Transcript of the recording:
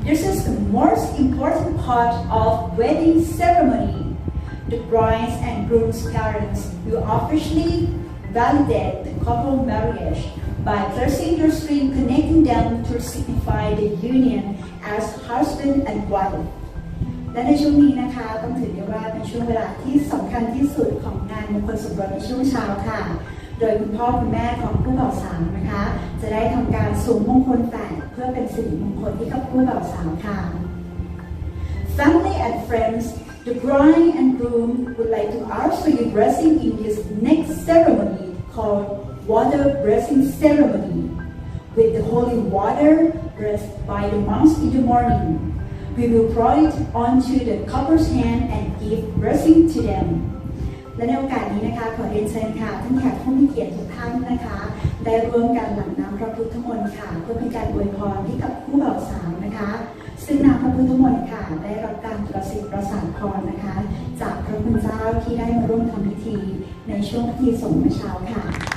This is the most important part of wedding ceremony. The brides and groom's parents will officially validate the couple marriage by placing the string connecting them to signify the union as husband and wife. และในช่วงนี้นะคะต้องถือได้ว่าเป็นช่วงเวลาที่สำคัญที่สุดของงานมงคลสมรสในช่วงเช้าค่ะโดยคุณพ่อคุณแม่ของผู้บ่าวสาวนะคะจะได้ทำการสวมมงคลแฝดเพื่อเป็นสิริมงคลให้กับผู้บ่าวสาวค่ะ Family and friends, the bride and groom would like to ask for your blessing in this next ceremony called water blessing ceremony. With the holy water blessed by the monks in the morning, we will pour it onto the couple's hand and give blessing to them. และในโอกาสนี้นะคะขอเรียนเชิญค่ะท่านแขกผู้มีเกียรติทุกท่านนะคะได้ร่วมกันหลั่งน้ำพระพุทธมนต์ค่ะเพื่อเป็นการอวยพรให้กับผู้บ่าวสาวนะคะซึ่งน้ำพระพุทธมนต์ค่ะได้รับการประสิทธิ์ประสานพรนะคะจากพระคุณเจ้าที่ได้มาร่วมทำพิธีในช่วงพิธีสงฆ์เมื่อเช้าค่ะ